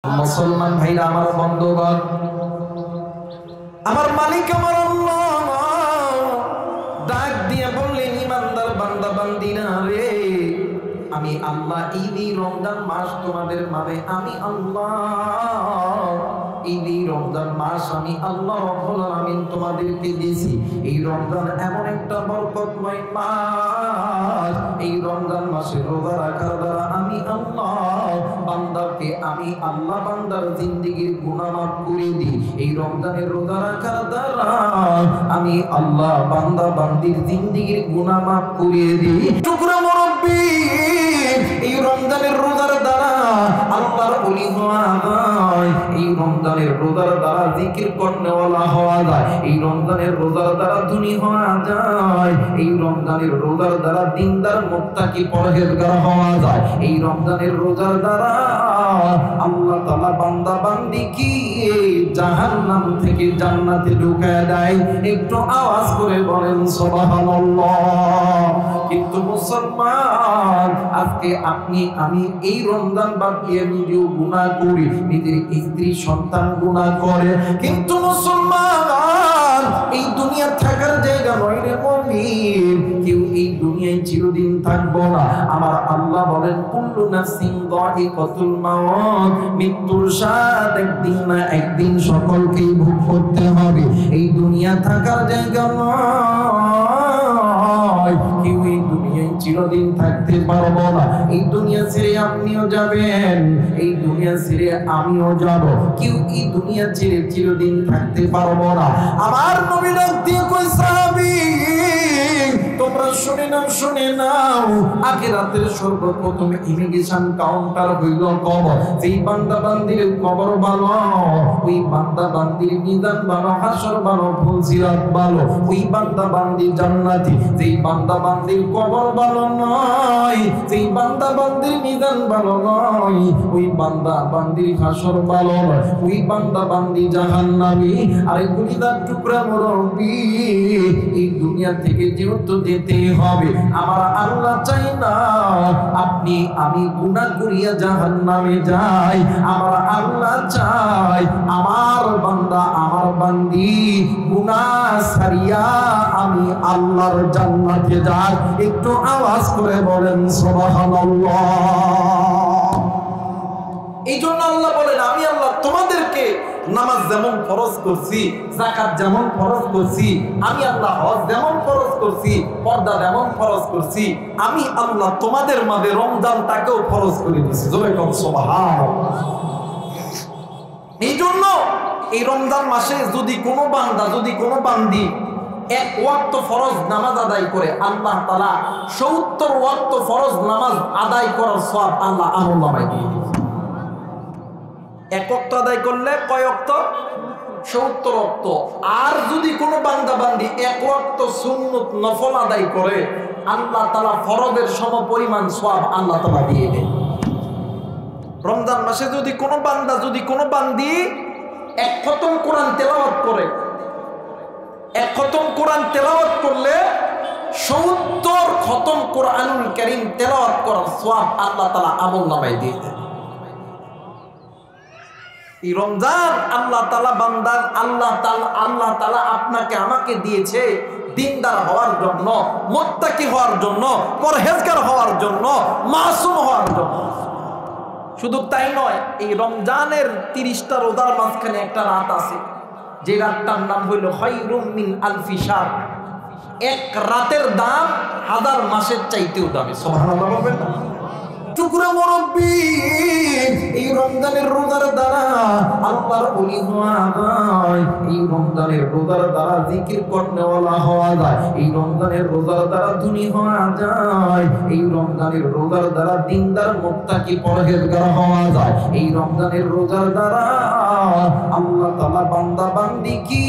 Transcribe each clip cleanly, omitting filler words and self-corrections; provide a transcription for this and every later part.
মুসলমান ভাইরা আমার বন্ধুগণ, আমার মালিক আমার আল্লাহ ডাক দিয়ে বললেন, ইমানদার বান্দা বান্দিরা রে, আমি আল্লাহ এই রমজান মাস তোমাদের মাঝে আমি আল্লাহ এই রমজান মাস আমি আল্লাহ রাব্বুল আলামিন তোমাদেরকে দিয়েছি। এই রমজান এমন একটা বরকতময় মাস, এই রমজান মাসে রোজা রাখার দ্বারা আমি আল্লাহ বান্দাকে আমি আল্লাহ বান্দার জিন্দেগির গুনাহ মাফ করে দিই। এই রমজানের রোজা রাখার দ্বারা আমি আল্লাহ বান্দা বান্দির জিন্দেগির গুনাহ মাফ করে দিই। টুকরা মুরব্বি, এই রমজানের রোজার দ্বারা আল্লাহর ওলি হওয়া যায়, এই রমজানের রোজার দ্বারা জিকির করনেওয়ালা হওয়া যায়, এই রমজানের রোজার দ্বারা ধনী হওয়া যায়, এই রমজানের রোজার দ্বারা দিনদার মুত্তাকি পরহেজগার হওয়া যায়, এই রমজানের রোজার দ্বারা আল্লাহ তাআলা বান্দা বান্দিকে জাহান্নাম থেকে জান্নাতে ঢুকায় দেয়। একটু আওয়াজ করে বলেন সুবহানাল্লাহ। কিন্তু মুসলমান, আজকে আপনি আমি এই রমজান বাদ দিয়ে নিজেও গুনাহ করি, নিজের স্ত্রী সন্তান গুনাহ করে। কিন্তু মুসলমান, এই দুনিয়া থাকার জায়গা নয় রে মুমিন, কেউ এই দুনিয়ায় চিরদিন থাকবো না। আমার আল্লাহ বলেন, কুল্লু নাফসিন যায়িকাতুল মাউত, মৃত্যুর স্বাদ একদিন না একদিন সকলকেই ভোগ করতে হবে। এই দুনিয়া থাকার জায়গা নয়, কেউ এই দুনিয়ায় চিরদিন থাকতে পারবো না। এই দুনিয়া ছেড়ে আপনিও যাবেন, এই দুনিয়া ছেড়ে আমিও যাব, কেউ এই দুনিয়া ছেড়ে চিরদিন থাকতে পারবো না। আমার নবী ডাক দিয়ে কই, সাহাবী তোমরা শুনে নাও, আখিরাতের সর্বপ্রথম ইমিগ্রেশন কাউন্টার হইল কবর। যেই বান্দা বান্দির কবর ভালো, ওই বান্দা বান্দির মিজান ভালো, হাসর ভালো, ফুলসিরাত ভালো, ওই বান্দা বান্দি জান্নাতি। যেই বান্দা বান্দির কবর ভালো নয়, যেই বান্দা বান্দির মিজান ভালো নয়, ওই বান্দা বান্দির হাসর ভালো নয়, ওই বান্দা বান্দি জাহান্নামী। আরে গুলিদার টুকরা মুরব্বি, এই দুনিয়া থেকে যেহেতু যেতে হবে, আমার আল্লাহ চাই না আপনি আমি গুনাহ করিয়া জাহান্নামে যাই। আমার আল্লাহ চাই আমার বান্দা আমার বান্দি গুনাহ ছাড়িয়া আমি আল্লাহর জান্নাতে যাই। একটু আওয়াজ করে বলেন সুবহানাল্লাহ। এই জন্য আল্লাহ বলেন, আমি আল্লাহ তোমাদেরকে নামাজ যেমন ফরজ করছি, যাকাত যেমন ফরজ করছি, আমি আল্লাহ হজ যেমন ফরজ করছি, পর্দা যেমন ফরজ করছি, আমি আল্লাহ তোমাদের মাঝে রমজানটাকেও ফরজ করে দিয়েছি। জোরে বলেন সুবহানাল্লাহ। এই জন্য এই রমজান মাসে যদি কোনো বান্দা যদি কোনো বান্দি এক ওয়াক্ত ফরজ নামাজ আদায় করে, আল্লাহ তাআলা ৭০ ওয়াক্ত ফরজ নামাজ আদায় করার সওয়াব আল্লাহ আমলনামায় দিয়ে দিবেন। এক ওয়াক্ত আদায় করলে কয় ওয়াক্ত? ৭০ ওয়াক্ত। আর যদি কোনো বান্দা বান্দি এক ওয়াক্ত সুন্নত নফল আদায় করে, আল্লাহ তাআলা ফরজের সমপরিমাণ সওয়াব আল্লাহ তাআলা দিয়ে দেন। রমজান মাসে যদি কোনো বান্দা যদি কোনো বান্দি এক খতম কোরআন তেলাওয়াত করে, এক খতম কোরআন তেলাওয়াত করলে ৭০ খতম কোরআনুল কারীম তেলাওয়াত করার সওয়াব আল্লাহ তাআলা আমলনামায় দিয়ে দেন। এই রমজান আল্লাহ তাআলা বান্দার আল্লাহ তাআলা আপনাকে আমাকে দিয়েছে দিনদার হওয়ার জন্য, মুত্তাকি হওয়ার জন্য, পরহেজগার হওয়ার জন্য, মাসুম হওয়ার জন্য। শুধু তাই নয়, এই রমজানের 30টা রোজার মাঝখানে একটা রাত আছে, যে রাতটার নাম হইল খায়রুম মিন আলফি শাহর। এক রাতের দাম 1000 মাসের চাইতেও দামি। সুবহানাল্লাহ বলবেন না? টুকরা মুরব্বি, এই রমজানের রোজার দ্বারা আল্লাহর ওলি হওয়া যায়, এই রমজানের রোজার দ্বারা জিকির করনেওয়ালা হওয়া যায়, এই রমজানের রোজার দ্বারা ধনী হওয়া যায়, এই রমজানের রোজার দ্বারা দিনদার মুত্তাকি পরহেজগার হওয়া যায়, এই রমজানের রোজার দ্বারা আল্লাহ তাআলা বান্দা বান্দিকে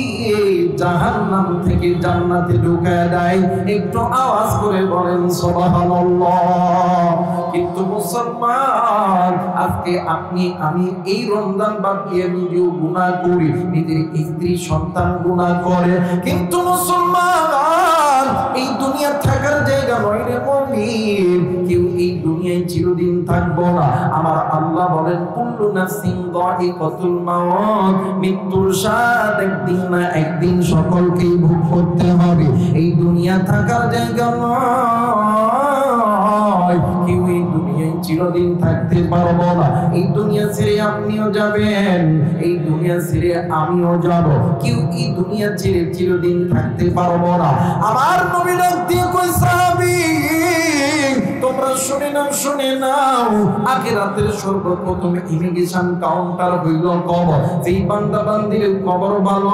জাহান্নাম থেকে জান্নাতে ঢুকায় দেয়। একটু আওয়াজ করে বলেন সুবহানাল্লাহ। কিন্তু মুসলমান আজকে আপনি আমি এই রমজান বাদ দিয়ে নিজেও গুনাহ করি, নিজের স্ত্রী সন্তান গুনাহ করে, কিন্তু মুসলমান এই দুনিয়া থাকার জায়গা নয় রে মুমিন। কেউ এই দুনিয়ায় চিরদিন থাকবো না। আমার আল্লাহ বলেন কুল্লু নাফসিন যায়িকাতুল মাউত, মৃত্যুর স্বাদ একদিন না একদিন সকলকেই ভোগ করতে হবে। এই দুনিয়া থাকার জায়গা নয়, কেউ এই দুনিয়ায় চিরদিন থাকতে পারবো না। এই দুনিয়া ছেড়ে আপনিও যাবেন, এই দুনিয়া ছেড়ে আমিও যাব, কেউ এই দুনিয়া ছেড়ে চিরদিন থাকতে পারবো না। আমার নবী ডাক দিয়ে কই সাহাবী, তোমরা শুনে নাও, আখিরাতের সর্বপ্রথম ইমিগ্রেশন কাউন্টার হইল কবর। যেই বান্দা বান্দির কবর ভালো,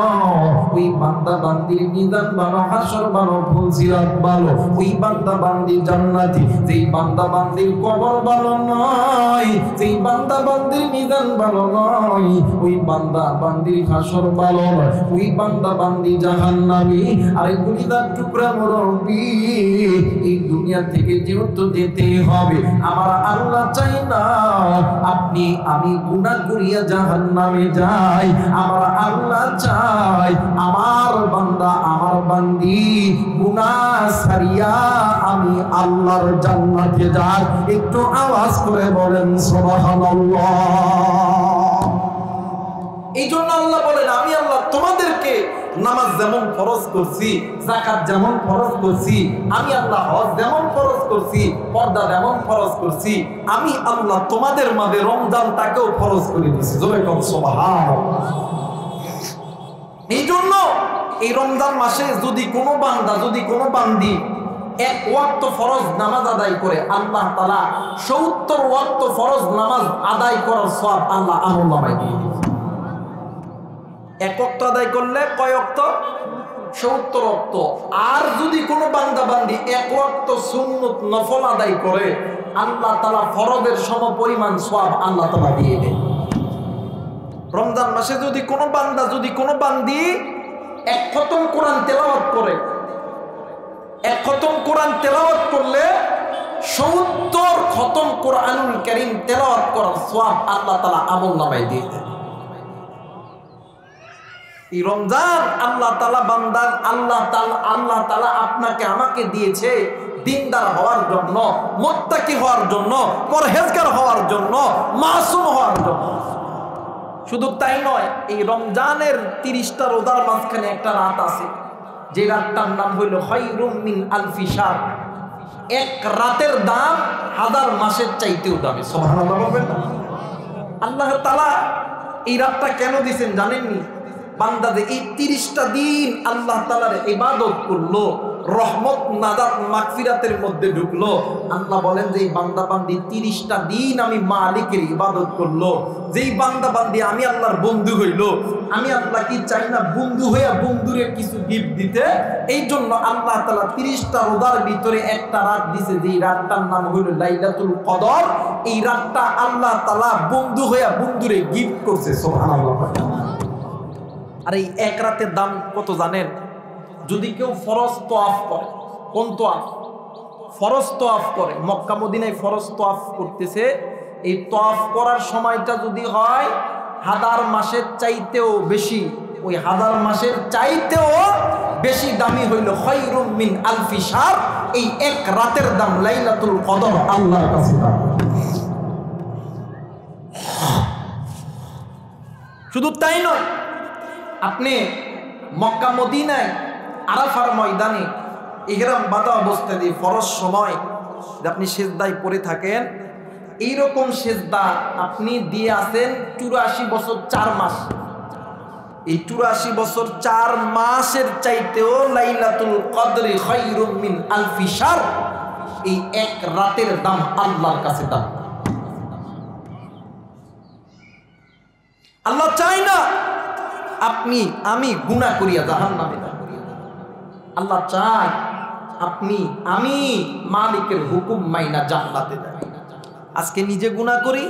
ওই বান্দা বান্দির মিজান ভালো, হাসর ভালো, ফুলসিরাত ভালো, ওই বান্দা বান্দি জান্নাতি। যেই বান্দা বান্দির কবর ভালো নয়, যেই বান্দা বান্দির মিজান ভালো নয়, ওই বান্দা বান্দির হাসর ভালো নয়, ওই বান্দা বান্দি জাহান্নামী। আরে গুলিদার টুকরা মুরব্বি, এই দুনিয়া থেকে যেহেতু যেতে হবে, আমার আল্লাহ চাই না আপনি আমি গুনাহ করিয়া জাহান্নামে যাই। আমার আল্লাহ চাই আমার বান্দা আমার বান্দি গুনাহ ছাড়িয়া আমি আল্লাহর জান্নাতে যাই। একটু আওয়াজ করে বলেন সুবহানাল্লাহ। এই জন্য আল্লাহ বলেন আমি আল্লাহ তোমাদেরকে নামাজ যেমন ফরজ করছি, যাকাত যেমন ফরজ করছি, আমি আল্লাহ হজ যেমন ফরজ করছি, পর্দা যেমন ফরজ করছি, আমি আল্লাহ তোমাদের মাঝে রমজানটাকেও ফরজ করে দিয়েছি। জোরে বল সুবহানাল্লাহ। এই জন্য এই রমজান মাসে যদি কোনো বান্দা যদি কোনো বান্দি এক ওয়াক্ত ফরজ নামাজ আদায় করে, আল্লাহ তাআলা ৭০ ওয়াক্ত ফরজ নামাজ আদায় করার সওয়াব আল্লাহ আমলনামায় দিয়ে দিবেন। এক ওয়াক্ত আদায় করলে কয় ওয়াক্ত? ৭০ ওয়াক্ত। আর যদি কোনো বান্দা বান্দি এক ওয়াক্ত সুন্নত নফল আদায় করে, আল্লাহ তাআলা ফরজের সমপরিমাণ সওয়াব আল্লাহ তাআলা দিয়ে দেন। রমজান মাসে যদি কোনো বান্দা যদি কোনো বান্দি এক খতম কোরআন তেলাওয়াত করে, এক খতম কোরআন তেলাওয়াত করলে ৭০ খতম কোরআনুল কারীম তেলাওয়াত করার সওয়াব আল্লাহ তাআলা আমলনামায় দিয়ে দেন। এই রমজান আল্লাহ তাআলা বান্দার আল্লাহ তাআলা আপনাকে আমাকে দিয়েছে দিনদার হওয়ার জন্য, মুত্তাকি হওয়ার জন্য, পরহেজগার হওয়ার জন্য, মাসুম হওয়ার জন্য। শুধু তাই নয়, এই রমজানের 30টা রোজার মাঝখানে একটা রাত আছে, যে রাতটার নাম হইল খায়রুম মিন আলফি শাহর। এক রাতের দাম 1000 মাসের চাইতেও দামি। সুবহানাল্লাহ বলবেন না? আল্লাহ তাআলা এই রাতটা কেন দিয়েছেন জানেননি? বান্দা যে এই 30টা দিন আল্লাহ তাআলার ইবাদত করলো, রহমত নাজাত মাগফিরাতের মধ্যে ঢুকলো। আল্লাহ বলেন যে এই বান্দা বান্দি 30টা দিন আমি মালিকের ইবাদত করলো, যেই বান্দা বান্দি আমি আল্লাহর বন্ধু হইলো, আমি আল্লাহ কি চাই না বন্ধু হইয়া বন্ধুরে কিছু গিফট দিতে? এই জন্য আল্লাহ তাআলা 30টা রোজার ভিতরে একটা রাত দিছে, যেই রাতটার নাম হইল লাইলাতুল কদর। এই রাতটা আল্লাহ তাআলা বন্ধু হইয়া বন্ধুরে গিফট করছে। সুবহানাল্লাহ। আর এই এক রাতের দাম কত জানেন? যদি কেউ ফরজ তোয়াফ করে, কোন তোয়াফ? ফরজ তোয়াফ করে, মক্কা মদিনায় ফরজ তোয়াফ করতেছে, এই তোয়াফ করার সময়টা যদি হয় 1000 মাসের চাইতেও বেশি, ওই 1000 মাসের চাইতেও বেশি দামি হইল খায়রুম মিন আলফি শাহর। এই এক রাতের দাম লাইলাতুল কদর আল্লাহর কাছে দাম। শুধু তাই নয়, আপনি মক্কা মদিনায় আরাফার ময়দানে ইহরাম বাঁধা অবস্থায় দিয়ে ফরজ সময় যে আপনি সিজদায় পড়ে থাকেন, এইরকম সিজদা আপনি দিয়ে আছেন 84 বছর 4 মাস। এই 84 বছর 4 মাসের চাইতেও লাইলাতুল কদরি খায়রুম মিন আলফি শাহর। এই এক রাতের দাম আল্লাহর কাছে দাম। আল্লাহ চাই না আপনি আমি গুনাহ করিয়া জাহান্নামে যাই। আল্লাহ চায় আপনি আমি মালিকের হুকুম মাইনা জান্নাতে যাই। আজকে নিজে গুনাহ করি,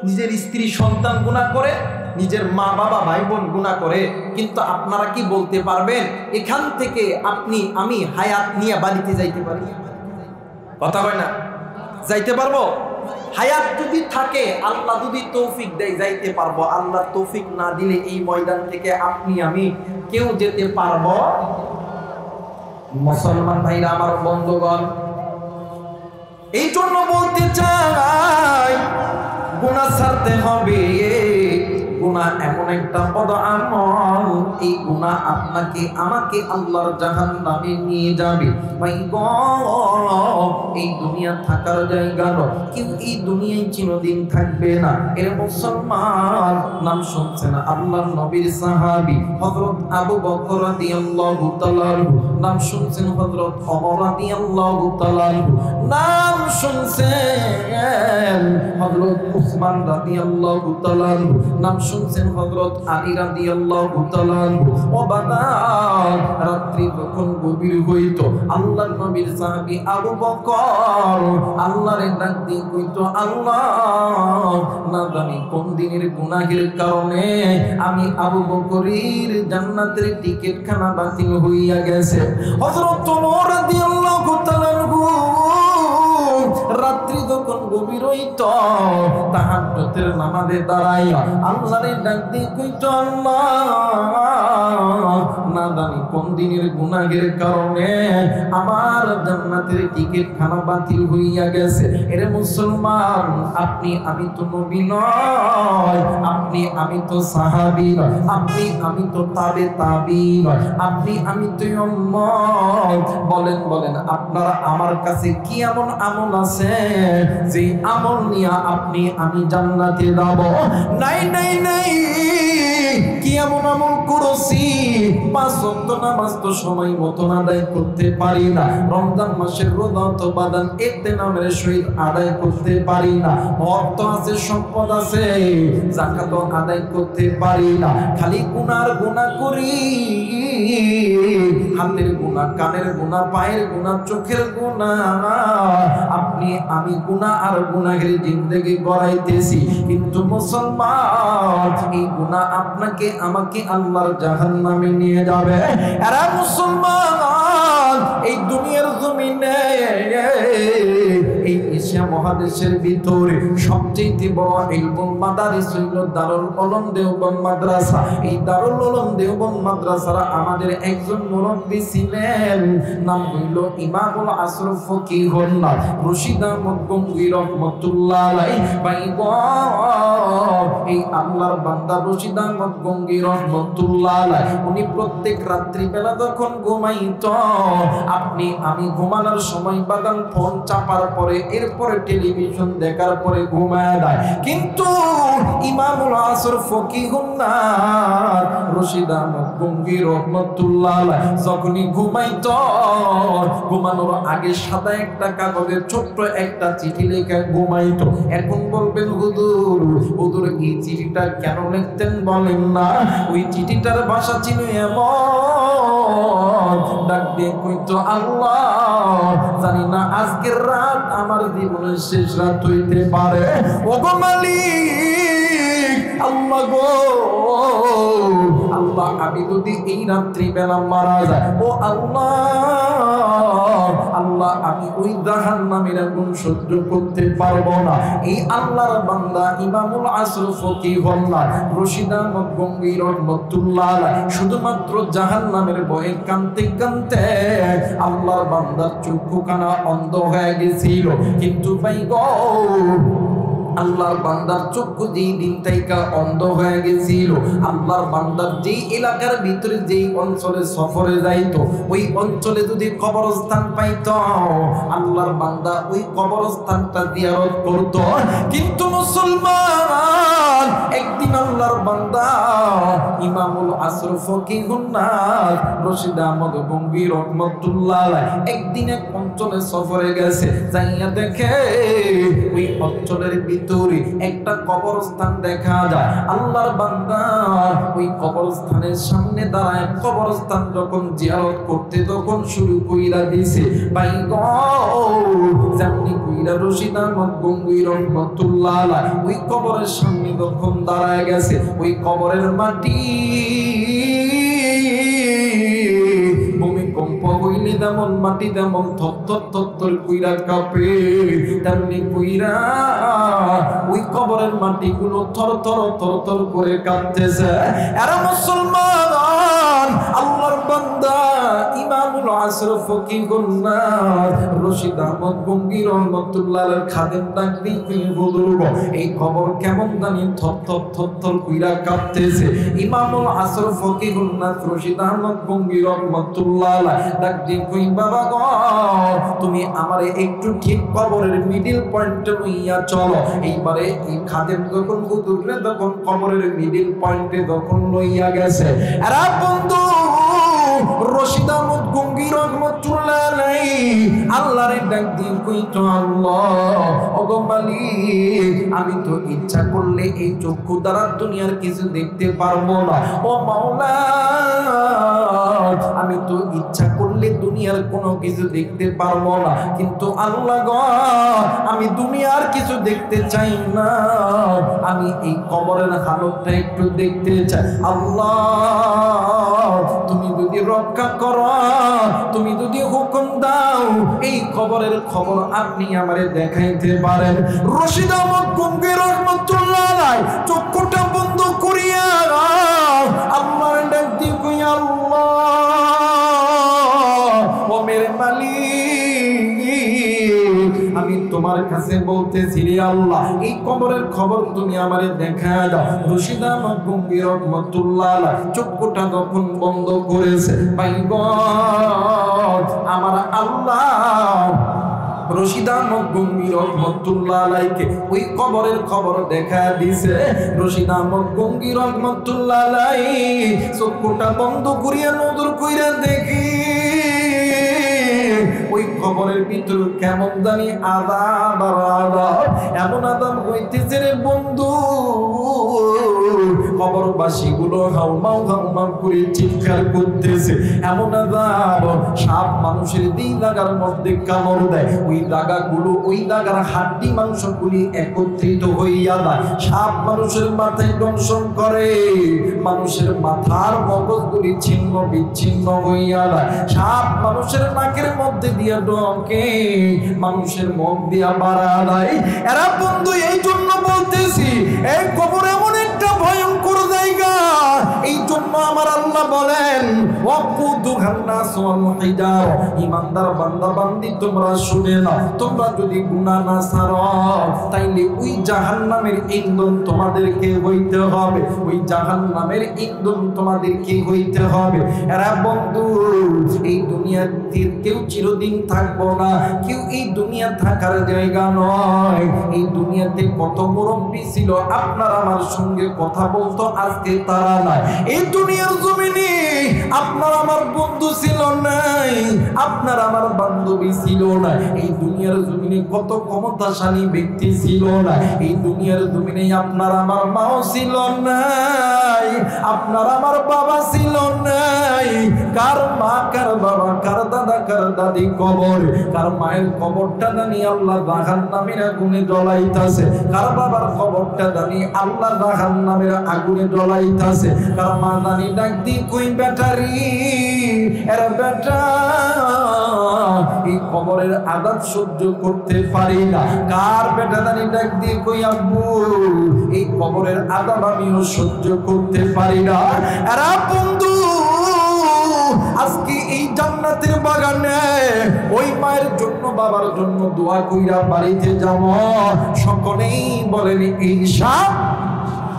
নিজের স্ত্রী সন্তান গুনাহ করে, নিজের মা বাবা ভাই বোন গুনাহ করে, কিন্তু আপনারা কি বলতে পারবেন এখান থেকে আপনি আমি হায়াত নিয়ে বাড়িতে যাইতে পারি? কথা হয় না? যাইতে পারবো? হায়াত যদি থাকে, আল্লাহ যদি তৌফিক দেয় যাইতে পারবো। আল্লাহ তৌফিক না দিলে এই ময়দান থেকে আপনি আমি কেউ যেতে পারবো? মুসলমান ভাইরা আমার, বন্ধুগণ, এই জন্য বলতে চাই গুনাহ ছাড়তে হবে। গুনাহ এমন একটা বদ আমল, এই গুনাহ আপনাকে আমাকে আল্লাহর জাহান্নামে নিয়ে যাবে। ভাই গো, এই দুনিয়া থাকার জায়গা নয়, কেউ এই দুনিয়ায় চিরদিন থাকবে না। এর মুসলমান, নাম শুনছেন আল্লাহর নবীর সাহাবী হযরত আবু বকর রাদিয়াল্লাহু তাআলা, নাম শুনছেন হযরত ওমর রাদিয়াল্লাহু তাআলা, নাম শুনছেন হযরত উসমান রাদিয়াল্লাহু তাআলা, নাম শুনছেন হযরত আলী রাদিয়াল্লাহু তাআলা। ও বাবা, রাত্রি যখন গভীর হইত, আল্লাহর নবীর সাহাবী আবু বকর আল্লাহরে ডাক দিয়ে কইতো, আল্লাহ, না জানি কোন দিনের গুনাহের কারণে আমি আবু বকরের জান্নাতের টিকিট খানা বাতিল হইয়া গেছে। হযরত ওমর রাদিয়াল্লাহু তাআলা রাত্রি যখন গভীর হইত, তাহাজ্জুদের নামাজে দাঁড়াইয়া আল্লাহরে ডাক দিয়ে কইতো, আল্লাহ, না জানি কোন দিনের গুনাহের কারণে আমার জান্নাতের টিকিট খানা বাতিল হইয়া গেছে। এর মুসলমান, আপনি আমি তো নবী নয়, আপনি আমি তো সাহাবী নয়, আপনি আমি তো তাবি নয়, আপনি আমি তো উম্মত। বলেন বলেন, আপনারা আমার কাছে কি এমন আমল আছে যে আমল নিয়ে আপনি আমি জান্নাতে যাব? নাই নাই নাই। কি এমন আমল করেছি? 5 ওয়াক্ত নামাজ তো সময় মতো আদায় করতে পারি না, রমজান মাসের রোজা তো বাদান ইহতিমামের সহিত আদায় করতে পারি না, অর্থ আছে, সম্পদ আছে, যাকাত আদায় করতে পারি না, খালি গুনার গুনাহ করি। হাতের গুনাহ, কানের গুনাহ, পায়ের গুনাহ, চোখের গুনাহ, আপনি আমি গুনাহ আর গুনাহের জিন্দেগি গড়াইতেছি। কিন্তু মুসলমান, এই গুনাহ আপনাকে আমাকে আল্লাহর জাহান্নামে নিয়ে যাবে। এরা মুসলমান, এই দুনিয়ার জমিনে, এই এশিয়া মহাদেশের ভিতরে সবচেয়ে বড় ইলমুল মাদারিস হইল দারুল উলুম দেওবন্দ মাদ্রাসা। এই দারুল উলুম দেওবন্দ মাদ্রাসার আমাদের একজন মুরব্বী ছিলেন, নাম হইল ইমামুল আসর ফকিহুল্লাহ রশিদ আহমদ গঙ্গোহী রাহমাতুল্লাহ আলাইহি। ভাই গো, এই আল্লাহর বান্দা রশিদ আহমদ গঙ্গোহী রাহমাতুল্লাহ আলাইহি, উনি প্রত্যেক রাত্রি বেলা যখন ঘুমাইতো, আপনি আমি ঘুমানোর সময় বাদাম ফোন চাপার পরে, এরপরে টেলিভিশন দেখার পরে ঘুমায় যায়। কিন্তু ইমামুল আসর ফকিহুল্লাহ রশিদ আহমদ গঙ্গোহী রাহমাতুল্লাহ আলাইহি যখনই ঘুমাইতো, ঘুমানোর আগে সাদা একটা কাগজে ছোট্ট একটা চিঠি লেখা ঘুমাইতো। এখন বলবেন, হুজুর হুজুর এই চিঠিটা কেন লিখতেন বলেন না? ওই চিঠিটার ভাষা ছিল এমন, ডাক দিয়ে কইতো, আল্লাহ, জানি না আজকের রাত আমার জীবনের শেষ রাত হইতে পারে। ওগো মালিক, আল্লাহ গো, আল্লাহ, আমি যদি এই রাত্রি বেলা মারা যায়, ও আল্লাহ, আল্লাহ, আমি ওই জাহান্নামের আগুন সহ্য করতে পারবো না। এই আল্লাহর বান্দা ইমামুল আসর ফকিহুল্লাহ রশিদ আহমদ গঙ্গোহী রাহমাতুল্লাহ আলাইহি শুধুমাত্র জাহান্নামের ভয়ে কাঁদতে কাঁদতে আল্লাহর বান্দার চক্ষুখানা অন্ধ হয়ে গেছিল। কিন্তু ভাই গো, আল্লাহর বান্দার চক্ষু যেই দিন থেকে অন্ধ হয়ে গেছিল, আল্লাহর বান্দার যেই এলাকার ভিতরে যেই অঞ্চলে সফরে যাইতো, ওই অঞ্চলে যদি কবরস্থান পাইত, আল্লাহর বান্দা ওই কবরস্থানটা জিয়ারত করত। কিন্তু মুসলমান, একদিন আল্লাহর বান্দা ইমামুল আসর ফকিহুল্লাহ রশিদ আহমদ গঙ্গোহী রাহমাতুল্লাহ আলাইহি একদিন এক অঞ্চলে সফরে গেছে, যাইয়া দেখে ওই অঞ্চলের ভিতরে একটা কবরস্থান দেখা যায়। আল্লাহর বান্দা ওই কবরস্থানের সামনে দাঁড়ায় কবরস্থান যখন জিয়ারত করতে তখন শুরু কইরা দিছে। ভাই গো, যেমনি কইরা রশিদ আহমদ গঙ্গোহী রাহমাতুল্লাহ আলাইহি ওই কবরের সামনে যখন দাঁড়ায় গেছে, ওই কবরের মাটি ভূমিকম্প হইলে যেমন মাটি তেমন থর কইরা কাঁপে, তেমনি কইরা ওই কবরের মাটিগুলো থর থর করে কাঁপতেছে। এরা মুসলমান, আল্লাহর বান্দা, ইমামুল আসর ফকিহুন নাস রশিদ আহমদ গঙ্গী রহমাতুল্লাহ আলাইহির খাদেম ডাক দিয়ে বুজুর্গ, এই কবর কেমন জানি থর কইরা কাঁপতেছে। ইমামুল আসর ফকিহুন নাস রশিদ আহমদ গঙ্গী রহমাতুল্লাহ আলাইহি ডাক দিয়ে কই, বাবা গো, তুমি আমারে একটু ঠিক কবরের মিডল পয়েন্টে লইয়া চলো। এইবারে এই খাদেম যখন বুজুর্গরে তখন কবরের মিডল পয়েন্টে যখন লইয়া গেছে, এরা বন্ধু রশিদ আহমদ গঙ্গী রহমাতুল্লাহ আলাইহি আল্লাহরে ডাক দিয়ে কইতো, আল্লাহ ওগো মালিক, আমি তো ইচ্ছা করলে এই চক্ষু দ্বারা দুনিয়ার কিছু দেখতে পারবো না। ও মাওলা, আমি তো ইচ্ছা করলে দুনিয়ার কোনো কিছু দেখতে পারবো না, কিন্তু আল্লাহ গো, আমি দুনিয়ার কিছু দেখতে চাই না, আমি এই কবরের হালতটা একটু দেখতে চাই। আল্লাহ, তুমি যদি রক্ষা করো, তুমি যদি হুকুম দাও, এই কবরের খবর আপনি আমারে দেখাইতে পারেন। রশিদ আহমদ গঙ্গী রাহমাতুল্লাহ আলাইহি চক্ষুটা বন্ধ করিয়া আল্লাহর ডাক দিয়ে কই, আল্লাহ ও মেরে মালিক, আমি তোমার কাছে বলতেছি রে আল্লাহ, এই কবরের খবর তুমি আমারে দেখা দাও। রশিদ আহমদ গঙ্গী রাহমাতুল্লাহ আলাইহি চক্ষুটা যখন বন্ধ করেছে, ভাই গো, আমার আল্লাহ রশিদ আহমদ গঙ্গী রহমাতুল্লাহ আলাইহিকে ওই কবরের খবর দেখা দিছে। রশিদ আহমদ গঙ্গী রহমাতুল্লাহ আলাইহি চক্ষুটা বন্ধ করিয়া নজর কইরা দেখি ওই কবরের ভিতর কেমন জানি আযাব আর আযাব, এমন আযাব হইতেছে রে বন্ধু, কবরবাসী গুলো হাউমাউ করে চিৎকার করতেছে। এমন আযাব, সাপ মানুষের দুই দাগার মধ্যে কামড় দেয়, ওই দাগাগুলো, ওই দাগার হাড্ডি মাংসগুলি একত্রিত হইয়া যায়, সাপ মানুষের মাথায় দংশন করে, মানুষের মাথার মগজগুলি ছিন্ন বিচ্ছিন্ন হইয়া যায়, সাপ মানুষের নাকের মধ্যে দিয়া ঢোকে, মানুষের মুখ দিয়া বাড়া দেয়। এরা বন্ধু, এই জন্য বলতেছি, এই কবর এমন একটা ভয়ঙ্কর জায়গা, এই জন্য আমার আল্লাহ বলেন, ইমানদার বান্দা বান্দি তোমরা শুনে না, তোমরা যদি গুনাহ না ছাড়ো তাইলে ওই জাহান্নামের ইন্ধন তোমাদেরকে হইতে হবে, ওই জাহান্নামের ইন্ধন তোমাদেরকে হইতে হবে। এরা বন্ধু, এই দুনিয়াতে কেউ চিরদিন থাকবো না, কেউ এই দুনিয়া থাকার জায়গা নয়। এই দুনিয়াতে কত মুরব্বী ছিল আপনার আমার সঙ্গে কথা বলতো, আজকে তারা নাই। এই দুনিয়ার জমিনে আপনার আমার বন্ধু ছিল নাই, আপনার আমার বান্ধবী ছিল না। এই দুনিয়ার জমিনে কত ক্ষমতাশালী ব্যক্তি ছিল না, এই দুনিয়ার জমিনে আপনার আমার মাও ছিল নাই, আপনার আমার বাবা ছিল নাই। কার মা, কার বাবা, কার দাদা, কার দাদি কবর, কার মায়ের কবরটা জানি আল্লাহ জাহান্নামের আগুনে জ্বলাইতাছে, কার বাবার কবরটা জানি আল্লাহ জাহান্নামের আগুনে জ্বলাইতাছে, কার মা জানি ডাক দি কই, বেটারি, এরা বেটা, এই কবরের আযাব সহ্য করতে পারি না। কার বেটা জানি ডাক দি কই, আব্বু, এই কবরের আযাব আমিও সহ্য করতে পারি না। এরা বন্ধু, আজকে এই জান্নাতের বাগানে ওই মায়ের জন্য, বাবার জন্য দোয়া কইরা বাড়িতে যাব, সকলেই বলেন ইনশাআল্লাহ,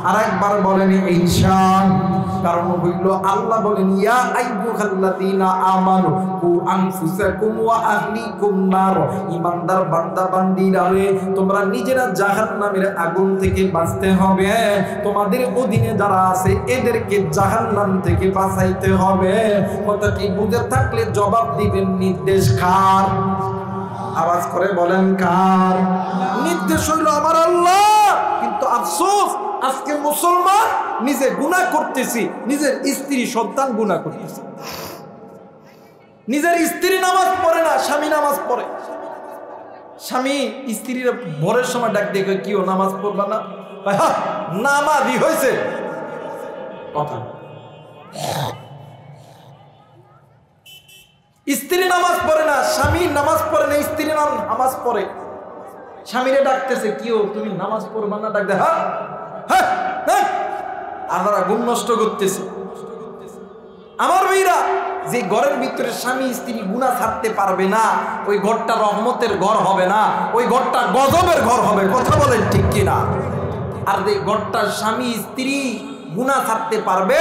আর একবার বলেন ইনশাআল্লাহ। কারণ হইল আল্লাহ বলেন, ইয়া আইয়ুহাল্লাযীনা আমানু কু আনফুসাকুম ওয়া আহলিকুম নার, ঈমানদার বান্দা বান্দীরা রে, তোমরা নিজেরা জাহান্নামের আগুন থেকে বাঁচতে হবে, তোমাদের অধীনে যারা আছে এদেরকে জাহান্নাম থেকে বাঁচাইতে হবে। কথাটি বুঝে থাকলে জবাব দিবেন, নির্দেশ কার? আওয়াজ করে বলেন, কার নির্দেশ? হইল আমার আল্লাহ। কিন্তু আফসোস, আজকে মুসলমান নিজে গুনাহ করতেছি, নিজের স্ত্রী সন্তান গুনাহ করতেছে। নিজের স্ত্রী নামাজ পড়ে না, স্বামী নামাজ পড়ে। স্বামী স্ত্রীর ভোরের সময় ডাক দিয়ে কয়, কিও নামাজ পড়বা না? নামাজই হয়েছে কথা। স্ত্রী নামাজ পড়ে না, স্বামী নামাজ পড়ে না, স্ত্রী নামাজ পড়ে। স্বামীরে ডাকতেছে, কিও তুমি নামাজ পড়বা না? ডাকতে হ্যাঁ হ্যাঁ হ্যাঁ, আমরা ঘুম নষ্ট করতেছি। আমার মেয়েরা, যে ঘরের ভিতরে স্বামী স্ত্রী গুনাহ ছাড়তে পারবে না, ওই ঘরটা রহমতের ঘর হবে না, ওই ঘরটা গজবের ঘর হবে। কথা বলেন ঠিক কিনা? আর যে ঘরটা স্বামী স্ত্রী গুনাহ ছাড়তে পারবে,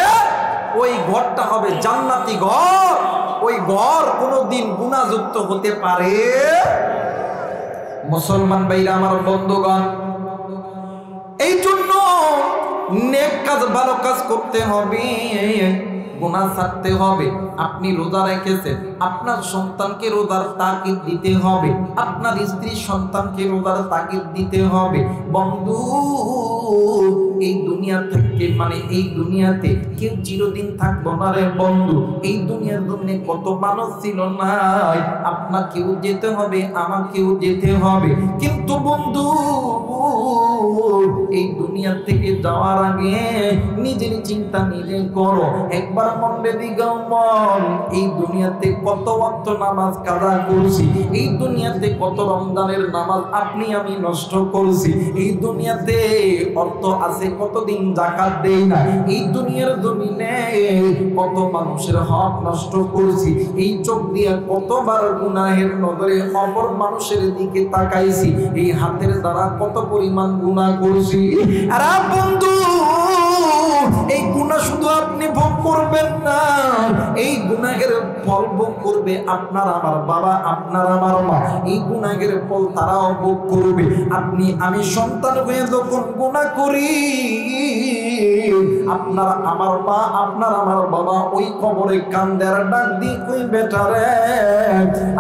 ওই ঘরটা হবে জান্নাতি ঘর। ওই ঘর কোনোদিন গুনাহযুক্ত হতে পারে। মুসলমান ভাইরা আমার, বন্ধুগণ, এই জন্য নেক কাজ, ভালো কাজ করতে হবে, গুনাহ ছাড়তে হবে। আপনি রোজা রেখেছেন, আপনার সন্তানকে রোজার তাকিদ দিতে হবে, আপনার স্ত্রী সন্তানকে রোজার তাকিদ দিতে হবে। বন্ধু, এই দুনিয়া থেকে, মানে এই দুনিয়াতে কেউ চিরদিন থাকবো না রে বন্ধু। এই দুনিয়ার জন্য কত মানুষ ছিল নাই, আপনাকেও যেতে হবে, আমাকেও যেতে হবে। কিন্তু বন্ধু, এই দুনিয়া থেকে যাওয়ার আগে নিজের চিন্তা নিজে করো। একবার মনে দিগাও মন, এই দুনিয়াতে কত ওয়াক্ত নামাজ কাজা করছি, এই দুনিয়াতে কত রমজানের নামাজ আপনি আমি নষ্ট করছি, এই দুনিয়াতে অর্থ আছে কতদিন যাকাত দেই না, এই দুনিয়ার জমিনে কত মানুষের হক নষ্ট করছি, এই চোখ দিয়ে কতবার গুনাহের নজরে অপর মানুষের দিকে তাকাইছি, এই হাতের দ্বারা কত পরিমাণ গুনাহ করছি। আর বন্ধু, এই গুনাহ শুধু আপনি ভোগ করবেন না, এই গুনাহের ফল ভোগ করবে আপনার আমার বাবা, আপনার আমার মা। এই গুনাহের ফল তারাও ভোগ করবে। আপনি আমি সন্তান হয়ে যখন গুনাহ করি, আপনার আমার মা, আপনার আমার বাবা ওই কবরে কান্দের ডাক দিয়ে কই বেটারে,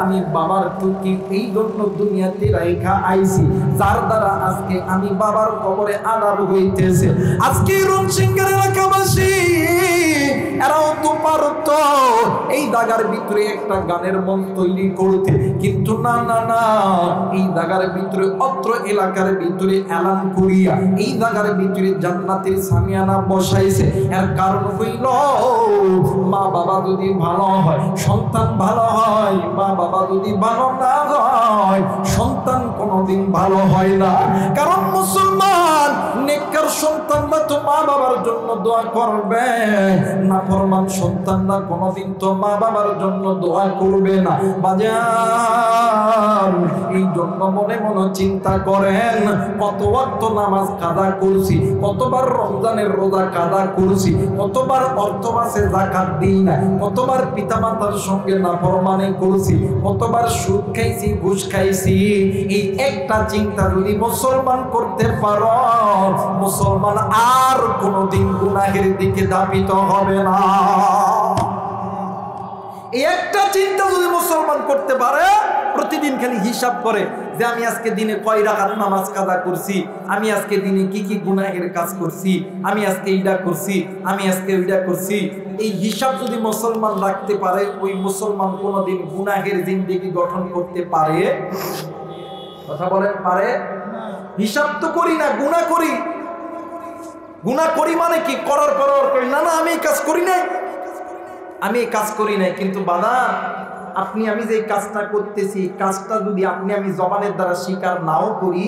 আমি বাবার টুকি এই জন্য দুনিয়াতে রাইখা আইছি, যার দ্বারা আজকে আমি বাবার কবরে আদাব হইতেছে। আজকে রণসিংহের এলাকাবাসী এরাও তো পারত এই দাগার ভিতরে একটা গানের মন তৈরি করতে, কিন্তু না না না, এই দাগার ভিতরে অত্র এলাকার ভিতরে এলান করিয়া এই দাগার ভিতরে জান্নাতের সামিয়ানা বসাইছে। এর কারণ হইল, মা বাবা যদি ভালো হয় সন্তান ভালো হয়, মা বাবা যদি ভালো না হয় সন্তান কোনোদিন ভালো হয় না। কারণ মুসলমান নেককার সন্তানরা তো মা বাবার জন্য দোয়া করবে, নাফরমান সন্তানরা কোনোদিন তো মা বাবার জন্য দোয়া করবে না। বাজার, এই জন্য মনে মনে চিন্তা করেন, কত ওয়াক্ত নামাজ কাজা করছি, কতবার রমজানের রোজা কাজা করছি, কতবার অর্থ মাসে যাকাত দিই না, কতবার পিতামাতার সঙ্গে নাফরমানি করছি, কতবার সুদ খাইছি, ঘুষ খাইছি। এই একটা চিন্তা যদি মুসলমান করতে পারো, মুসলমান আর কোনোদিন গুনাহের দিকে ধাবিত হবে না। এই একটা চিন্তা যদি মুসলমান করতে পারে, প্রতিদিন খালি হিসাব করে যে আমি আজকে দিনে কয় রাকাত নামাজ কাজা করছি, আমি আজকে দিনে কি কি গুনাহের কাজ করছি, আমি আজকে এইটা করছি, আমি আজকে ওইটা করছি, এই হিসাব যদি মুসলমান রাখতে পারে, ওই মুসলমান কোনোদিন গুনাহের জিন্দেগি গঠন করতে পারে? কথা বলেন, পারে? হিসাব তো করি না, গুনাহ করি। গুনাহ করি মানে কি? করার পর করি না, না আমি এই কাজ করি নাই, আমি এই কাজ করি নাই। কিন্তু বাবা, আপনি আমি যে কাজটা করতেছি, কাজটা যদি আপনি আমি জবানের দ্বারা স্বীকার নাও করি,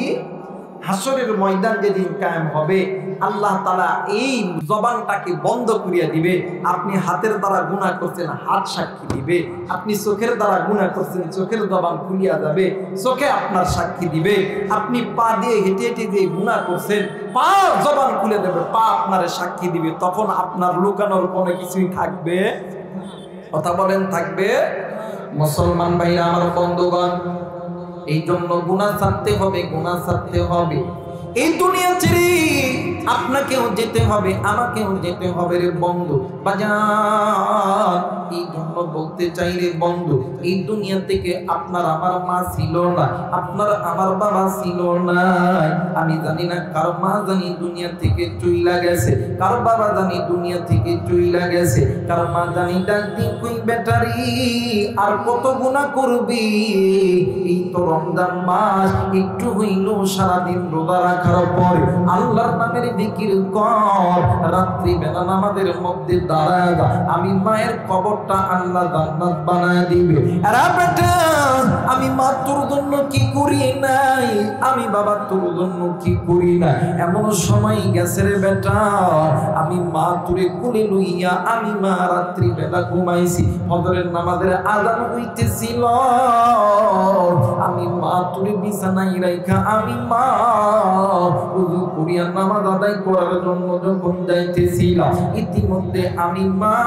হাসরের ময়দান যেদিন কায়েম হবে, আল্লাহ তাআলা এই জবানটাকে বন্ধ করিয়া দিবে। আপনি হাতের দ্বারা গুনাহ করছেন, হাত সাক্ষী দিবে। আপনি চোখের দ্বারা গুনাহ করছেন, চোখের জবান খুলিয়া যাবে, চোখে আপনার সাক্ষী দিবে। আপনি পা দিয়ে হেঁটে হেঁটে যে গুনাহ করছেন, পা জবান খুলে দেবে, পা আপনার সাক্ষী দিবে। তখন আপনার লুকানোর কোনো কিছুই থাকবে? কথা বলেন, থাকবে? মুসলমান ভাইরা আমার, বন্ধুগণ, এই জন্য গুনাহ ছাড়তে হবে, গুনাহ ছাড়তে হবে। এই দুনিয়া ছেড়ে আপনাকেও যেতে হবে, আমাকেও যেতে হবে রে বন্ধু। বাজার, এই জন্য বলতে চাই রে বন্ধু, এই দুনিয়া থেকে আপনার আমার মা ছিল না, আপনার আমার বাবা ছিল না। আমি জানি না কার মা জানি দুনিয়া থেকে চইলা গেছে, কার বাবা জানি দুনিয়া থেকে চইলা গেছে, কার মা জানি ডাক দিয়ে কই বেটারি আর কত গুনাহ করবি, এই তো রমজান মাস, একটু হইল সারাদিন রোজা রাখা রাখার পরে আল্লাহর নামের জিকির কর, রাত্রি বেলা নামাজের মধ্যে দাঁড়ায়, আমি মায়ের কবরটা আল্লাহ জান্নাত বানায় দিবে। আরে বেটা, আমি মা তোর জন্য কি করি নাই, আমি বাবা তোর জন্য কি করি না, এমন সময় গেছে রে বেটা। আমি মা তোরে কোলে লইয়া আমি মা রাত্রি বেলা ঘুমাইছি, ফজরের নামাজের আযান হইতেছিল, আমি মা তোরে বিছানায় রাইখা আমি মা ওযু করিয়া নামাজ আদায় করার জন্য যখন যাইতেছিলাম, ইতিমধ্যে আমি মা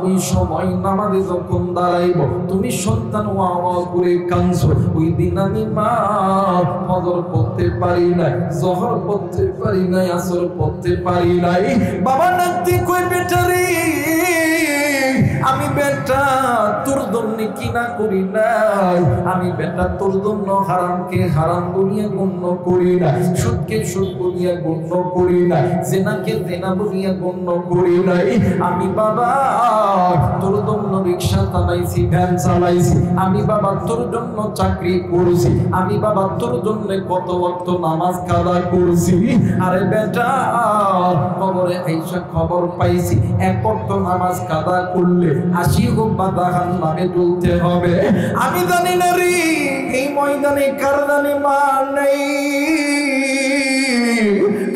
ওই সময় নামাজে যখন দাঁড়াইব, তুমি সন্তান ওয়া ওয়া করে কাঁদছো। ওই দিন আমি মা ফজর পড়তে পারি নাই, জোহর পড়তে পারি নাই, আসর পড়তে পারি নাই। বাবা নাতি কই বেটা রে, আমি বেটা তোর জন্য কি না করি নাই, আমি বেটা তোর জন্য হারামকে হারাম বলিয়া গণ্য করি না, সুদকে সুদ বলিয়া গণ্য করি না, জেনাকে জেনা বলিয়া গণ্য করি নাই। আমি বাবা তোর জন্য রিক্সা চালাইছি, ভ্যান চালাইছি, আমি বাবা তোর জন্য চাকরি করছি, আমি বাবা তোর জন্য কত ওয়াক্ত নামাজ কাজা করছি। আরে বেটা, কবরে আইসা খবর পাইছি এক ওয়াক্ত নামাজ কাজা করলে 80 গম্বা জাহান্নামে ঢুকতে হবে। আমি জানি না রে এই ময়দানে কার জানি মা নাই,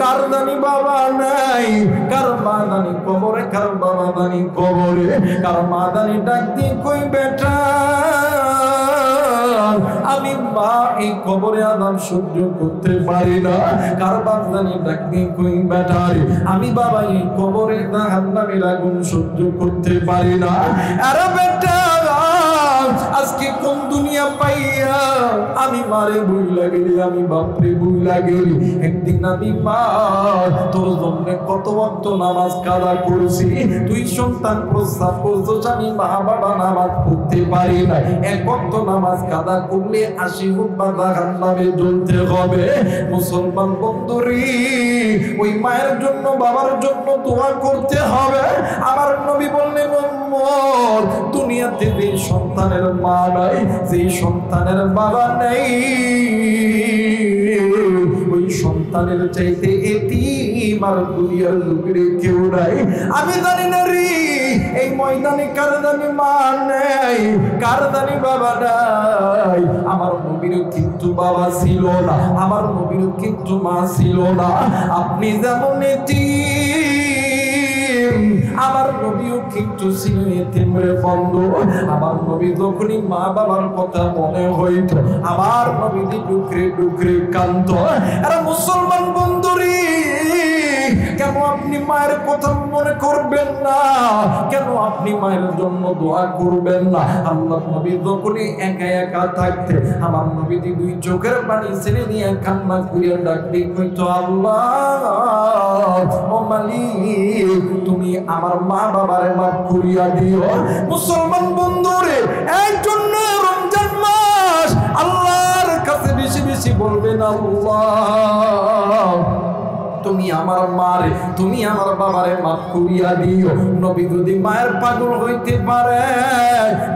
কার জানি বাবা নাই, কার মা জানি কবরে, কার বাবা জানি কবরে, কার মা জানি ডাক দিয়ে কই বেটা আমি মা এই কবরে আযাব সহ্য করতে পারি না, কার বাপ জানি ডাক দিয়ে কই বেটা রে আমি বাবা এই কবরে জাহান্নামের আগুন সহ্য করতে পারি না। আরে বেটা, আজকে কোন দুনিয়া পাইয়া আমি মারে বুইলা গেলি, আমি বাপরে বুইলা গেলি। একদিন আমি মা তোর জন্য কত ওয়াক্ত নামাজ কাজা করছি, তুই সন্তান প্রস্তাব করছিস, আমি মা বাবা নামাজ পড়তে পারি না, এক ওয়াক্ত নামাজ কাজা করলে 80 গম্বা জাহান্নামে জ্বলতে হবে। মুসলমান বন্ধুরে, ওই মায়ের জন্য বাবার জন্য দোয়া করতে হবে। আমার নবী বললেন উম্মত, দুনিয়াতে যে সন্তানের মা নাই, যে সন্তানের বাবা নাই, ওই সন্তানের চাইতে এতিম আর দুনিয়ার লোকের কেউ নাই। আমি জানি না রে এই ময়দানে কার জানি মা নাই, কার জানি বাবা নাই। আমার নবীরও কিন্তু বাবা ছিল না, আমার নবীরও কিন্তু মা ছিল না। আপনি যেমন এতিম, আমার নবীও কিন্তু ছিল এতিম রে বন্ধু। আমার নবী যখনই মা বাবার কথা মনে হইত, আমার নবী ডুকরে ডুকরে কাঁদত। আরে মুসলমান বন্ধুরে, কেন আপনি মায়ের কথা মনে করবেন না, কেন আপনি মায়ের জন্য দোয়া করবেন না? আল্লাহ নবী যখনই একা একা থাকতে, আমার নবী দুই চোখের পানি ছেড়ে নিয়ে কান্না করিয়া ডাক দিয়ে কইতো, আল্লাহ ও মালিক, তুমি আমার মা বাবারে মাফ করিয়া দিও। মুসলমান বন্ধুরে, এই জন্য রমজান মাস আল্লাহর কাছে বেশি বেশি বলবেন, আল্লাহ তুমি আমার মারে, তুমি আমার বাবারে মাফ করিয়া দিও। নবী যদি মায়ের পাগল হইতে পারে,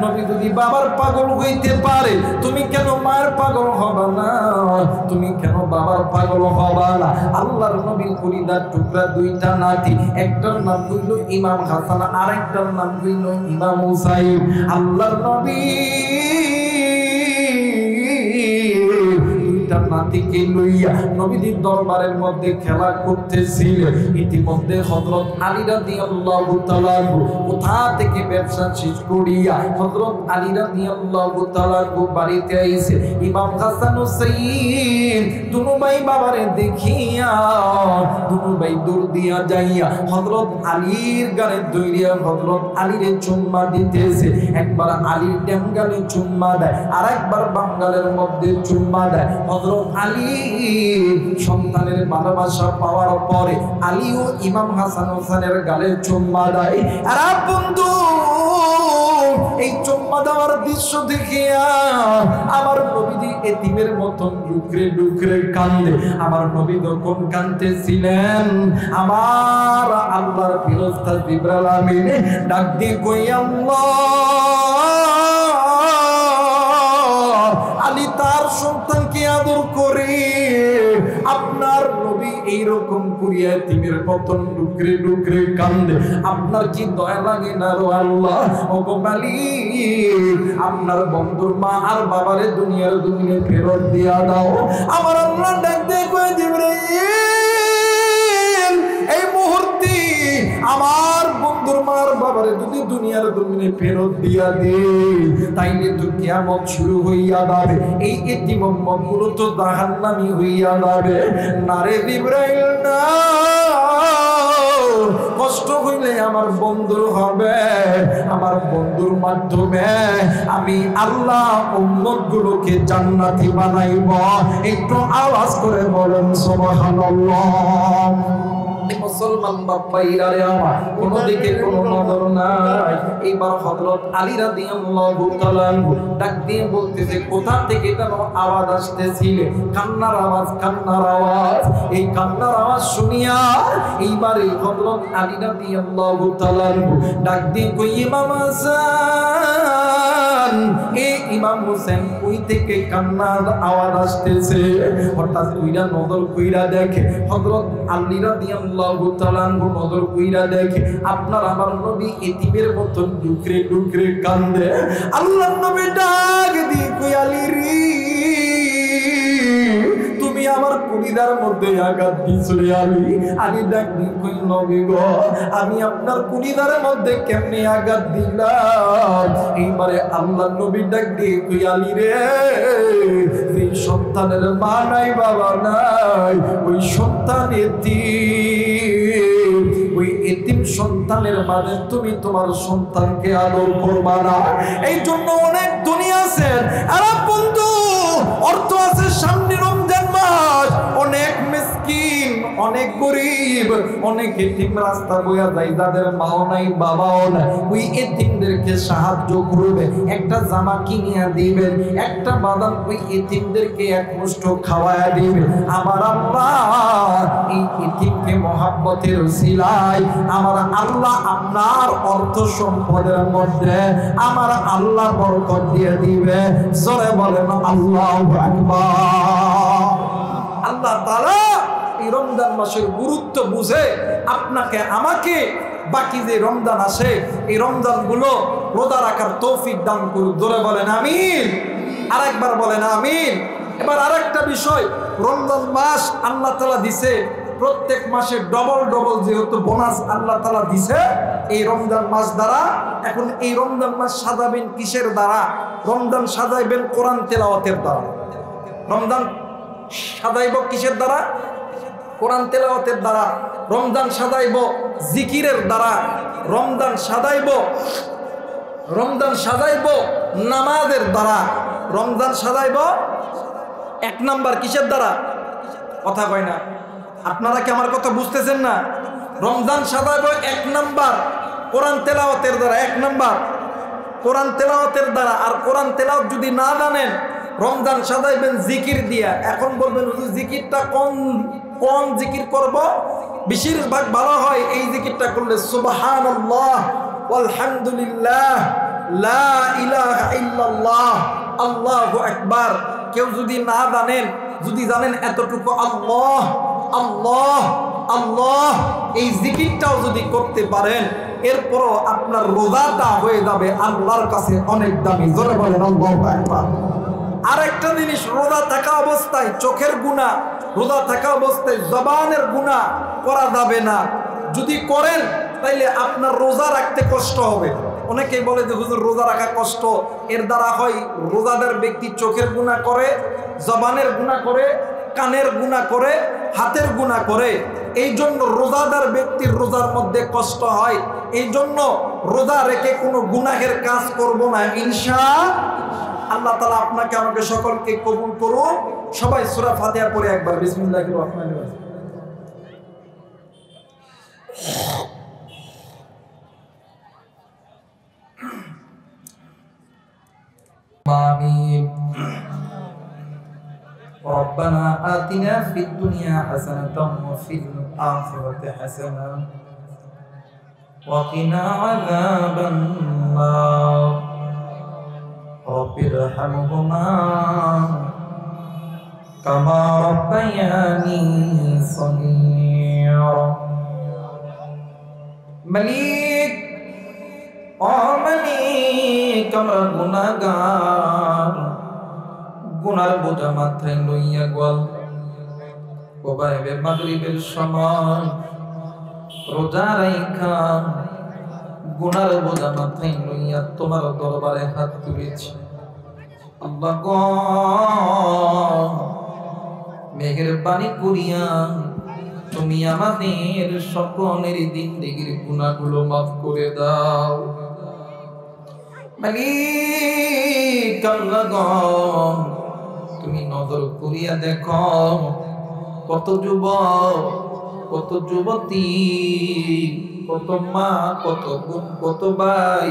নবী যদি বাবার পাগল হইতে পারে, তুমি কেন মায়ের পাগল হবা না? তুমি কেন বাবার পাগল হবা না? আল্লাহর নবীর কলিজার টুকরা দুইটা নাতি, একটার নাম হইল ইমাম হাসান, আরেকটার নাম হইল ইমাম হুসাইন। আল্লাহর নবী নাতিকে লইয়া নবীর দরবারের মধ্যে খেলা করতেছিলেন। ইতিমধ্যে হযরত আলী রাদিয়াল্লাহু তাআলা কোথা থেকে ব্যবসা শেষ করিয়া হযরত আলী রাদিয়াল্লাহু তাআলা বাড়িতে আইছে। ইমাম হাসান হুসাইন দুনো ভাই বাবারে দেখিয়া দুনো ভাই দূর দিয়া যাইয়া হযরত আলীর গালে দইরিয়া হযরত আলীরে চুম্মা দিতেছে। একবার আলীর ডেঙ্গালে চুম্মা দেয়, আর একবার বাঙ্গালের মধ্যে চুম্মা দেয়। হযরত আলী সন্তানের ভালোবাসা পাওয়ার পরে আলীও ইমাম হাসান হোসেনের গালে চুম্মা দেয়। আর বন্ধু, এই চুম্মা দেওয়ার দৃশ্য দেখিয়া আমার নবীজি এতিমের মতন ডুকরে ডুকরে কান্দে। আমার নবী যখন কাঁদতেছিলেন, আমার আল্লাহর ফেরেশতা জিবরাইল আমিন ডাক দিয়ে কই, আল্লাহ আলী তার সন্তানকে আদর করে, করিয়া এতিমের মতন ডুকরে ডুকরে কান্দে, আপনার কি দয়া লাগে না রো আল্লাহ? ওগো মালিক, আপনার বন্ধুর মা আর বাবারে দুনিয়ার দুনিয়া ফেরত দিয়া দাও। আমার আল্লাহ ডাক দিয়ে কয়, জিবরাইল, এই মুহূর্তে আমার বন্ধুর মার বাবারে যদি দুনিয়ার দুনিয়া ফেরত দিয়া দে, তাইলে তো কিয়ামত শুরু হইয়া যাবে, এই এতিম উম্মতগুলো তো জাহান্নামী হইয়া যাবে। না রে জিবরাইল না, কষ্ট হইলে আমার বন্ধুর হবে, আমার বন্ধুর মাধ্যমে আমি আল্লাহ উম্মতগুলোকে জান্নাতি বানাইব। একটু আওয়াজ করে বলেন সুবহানাল্লাহ। মুসলমান বাপ্পাইরা রে আমার, কোন দিকে কোন নজর নাই। এইবার হযরত আলী রাদিয়াল্লাহু তাআলা ডাক দিয়ে বলতেছে, কোথা থেকে যেন আওয়াজ আসতেছিল, কান্নার আওয়াজ, কান্নার আওয়াজ। এই কান্নার আওয়াজ শুনিয়া এইবারে হযরত আলী রাদিয়াল্লাহু তাআলা ডাক দিয়ে কই, ইমাম হাসান, এই ইমাম হোসেন ওই থেকে কান্নার আওয়াজ আসতেছে। হঠাৎ কইরা নজর কইরা দেখে, হযরত আলী রাদিয়াল্লাহু তাআলা নজর কইরা দেখে আপনার আমার নবী এতিমের মতন ডুকরে ডুকরে কান্দে। আল্লাহর নবী ডাক দিয়ে কই, আলী রে, তুমি আমার কলিজার মধ্যে আঘাত দিছিলে আলী। আলী ডাক দিয়ে কই, নবী গো, আমি আপনার কলিজার মধ্যে কেমনে আঘাত দিলাম? এইবারে আল্লাহর নবী ডাক দিয়ে কই, আলী রে, যে সন্তানের মা নাই বাবা নাই, ওই সন্তান এতিম, ওই এতিম সন্তানের মানে তুমি তোমার সন্তানকে আদর করবা না। এই জন্য অনেক দুনিয়া আছে আরে বন্ধু, অর্থ আছে, সামনে রমজান মাস, অনেক মিসকিন, অনেক গরিব, অনেক এতিম রাস্তা বইয়া যায়, যাদের মাও নাই বাবাও নাই, ওই এতিমদেরকে সাহায্য করবে, একটা জামা কিনিয়া দিবেন, একটা বাদাম ওই এতিমদেরকে এক মুষ্ঠ খাওয়ায়া দিবেন। আমার আল্লাহ এই এতিমকে মহাব্বতের উসিলায় আমার আল্লাহ আপনার অর্থ সম্পদের মধ্যে আমার আল্লাহ বরকত দিয়ে দিবে। জোরে বলেন আল্লাহু আকবার। আল্লাহ তাআলা এই রমজান মাসের গুরুত্ব বুঝে আপনাকে আমাকে বাকি যে রমজান আসে এই রমজান গুলো রোজা রাখার তৌফিক দান করুন। জোরে বলেন আমিন। আরেকবার বলেন আমিন। এবার আরেকটা বিষয়, রমজান মাস আল্লাহ তাআলা দিছে, প্রত্যেক মাসে ডবল ডবল যেহেতু বোনাস আল্লাহ তাআলা দিছে এই রমজান মাস দ্বারা। এখন এই রমজান মাস সাজাবেন কিসের দ্বারা? রমজান সাজাইবেন কোরআন তেলাওয়াতের দ্বারা। রমজান সাজাইব কিসের দ্বারা? কোরআন তেলাওয়াতের দ্বারা। রমজান সাজাইব জিকিরের দ্বারা। রমজান সাজাইব নামাজের দ্বারা। রমজান সাজাইব এক নাম্বার কিসের দ্বারা? কথা কয় না, আপনারা কি আমার কথা বুঝতেছেন না? রমজান সাজাইব এক নাম্বার কোরআন তেলাওয়াতের দ্বারা, এক নাম্বার কোরআন তেলাওয়াতের দ্বারা। আর কোরআন তেলাওয়াত যদি না জানেন, রমজান সাজাইবেন জিকির দিয়া। এখন বলবেন হুজুর জিকিরটা কোন জিকির করব? বেশিরভাগ ভালো হয় এই জিকিরটা করলে, সুবহানাল্লাহ আলহামদুলিল্লাহ লা ইলাহা ইল্লাল্লাহ আল্লাহু আকবার। কেউ যদি না জানেন, যদি জানেন এতটুকু আল্লাহ আল্লাহ আল্লাহ, এই জিকিরটাও যদি করতে পারেন, এরপরও আপনার রোজাটা হয়ে যাবে আল্লাহর কাছে অনেক দামি। জোরে বলেন আল্লাহু আকবার। আরেকটা জিনিস, রোজা থাকা অবস্থায় চোখের গুনাহ, রোজা থাকা অবস্থায় জবানের গুনাহ করা যাবে না। যদি করেন তাইলে আপনার রোজা রাখতে কষ্ট হবে। অনেকেই বলে যে হুজুর রোজা রাখা কষ্ট, এর দ্বারা হয় রোজাদার ব্যক্তি চোখের গুনাহ করে, জবানের গুনাহ করে, কানের গুনাহ করে, হাতের গুনাহ করে। এই জন্য রোজাদার ব্যক্তির রোজার মধ্যে কষ্ট হয়। এই জন্য রোজা রেখে কোনো গুনাহের কাজ করব না ইনশাআল্লাহ। তাআলা আপনাকে আমাকে সকলকে কবুল করুন। সবাই সূরা ফাতিহা পড়ে একবার বিসমিল্লাহির রহমানির রহিম। آمين. ربنا آتنا في الدنيا حسنة وفي الآخرة حسنة وقنا عذاب النار رب ارحمهما كما ربياني صغيرا رب মালিক ও মালিক আমরা গুনাহগার গুনার বোঝা মাথায় লইয়া গোল কোবাইবে মাগরিবের সময় রোজা রাইখা গুনার বোঝা মাথায় লইয়া তোমার দরবারে হাত তুলেছি আল্লাহ গো মেহেরবানি করিয়া তুমি আমাদের সকলের জিন্দেগির গুনাহগুলো মাফ করে দাও মালিক আল্লাহ গো তুমি নজর করিয়া দেখো কত যুবক কত যুবতী কত মা কত বোন কত ভাই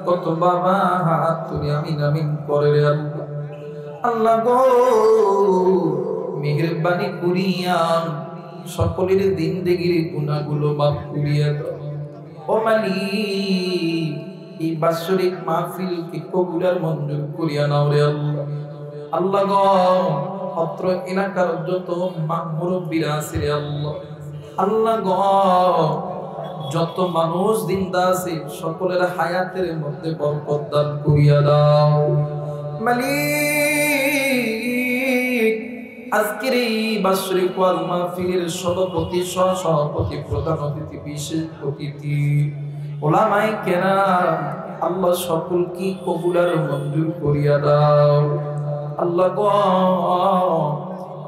কত বাবা হাত তুলে আমিন আমিন করে রে আল্লাহ আল্লাহ গো মেহেরবানি করিয়া সকলের জিন্দেগির গুনাহগুলো মাফ করিয়া দাও ও মালিক এই বাৎসরিক মাহফিলকে কবুল মঞ্জুর করিয়া নাও রে আল্লাহ আল্লাহ গো অত্র এলাকার যত মুরব্বিরা আছে রে আল্লাহ আল্লাহ গো যত মানুষ জিন্দা আছে সকলের হায়াতের মধ্যে বরকত দান করিয়া দাও মালিক আজকের এই বাৎসরিক ওয়াজ মাহফিলের সভাপতি সহ-সভাপতি প্রধান অতিথি বিশেষ অতিথি উলামায়ে কেরাম আল্লাহ সকলকে কবুল আর মঞ্জুর করিয়া দাও আল্লাহ গো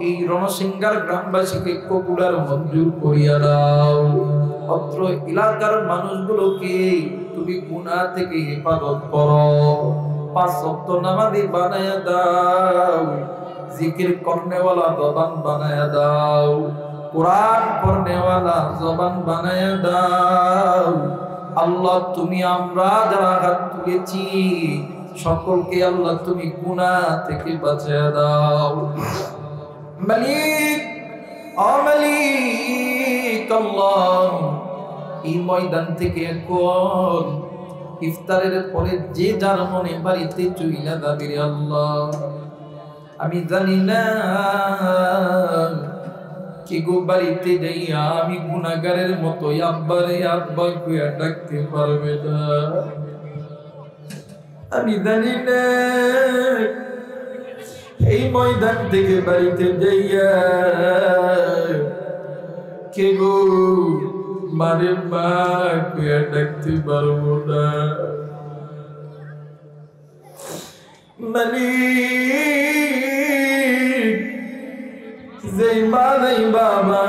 এই রণসিংহার গ্রামবাসীকে কবুল আর মঞ্জুর করিয়া দাও অত্র এলাকার মানুষগুলোকে তুমি গুনাহ থেকে হেফাজত করো পাঁচ ওয়াক্ত নামাজি বানায়া দাও জিকির করনেওয়ালা জবান বানায়া দাও কুরআন পড়নেওয়ালা জবান বানায়া দাও আল্লাহ তুমি আমরা যারা হাত তুলেছি সকলকে আল্লাহ তুমি গুনাহ থেকে বাঁচিয়ে দাও মালিক ও মালিক আল্লাহ এই ময়দান থেকে এখন ইফতারের পরে যে যার মনে বাড়িতে চইলা যাবে রে আল্লাহ আমি জানি না কি গো বাড়িতে যাইয়া আমি গুনাহগারের মতো আব্বারে আব্বা কইয়া ডাকতে পারবে না আমি জানি না এই ময়দান থেকে বাড়িতে যাইয়া কে গো মারে মা কইয়া ডাকতে পারবো না মালিক যেই মা নাই বাবা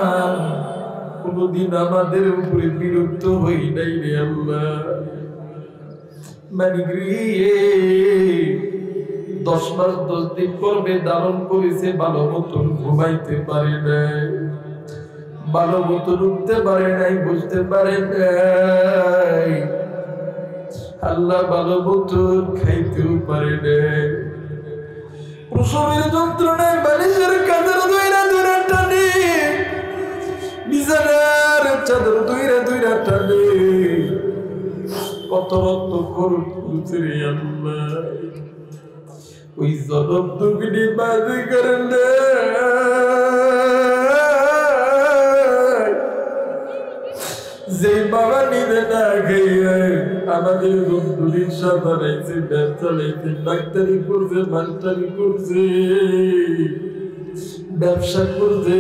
কোনদিন আমাদের উপরে বিরক্ত হই নাই রে আল্লাহ মালিক রে 10 মাস 10 দিন করবে ধারণ করেছে ভালো মতন ঘুমাইতে পারে নাই ভালো মতন উঠতে পারে নাই বুঝতে পারে নাই আল্লাহ ভালো মতন খাইতেও পারে নাই প্রসবের যন্ত্রণায় বালিশের কাঁধের দইরা দইরা টানে বিছানার চাদর দইরা দইরা টানে কত রক্ত খরচ করছে রে আল্লাহ ওই জনম দুঃখিনী বাজে করলে যে বাবা নিবে না খাইয়ে আমাদের বন্ধুরির সাথে ব্যবসা লাইছে ডাক্তারি করছে মাস্টারি করছে ব্যবসা করছে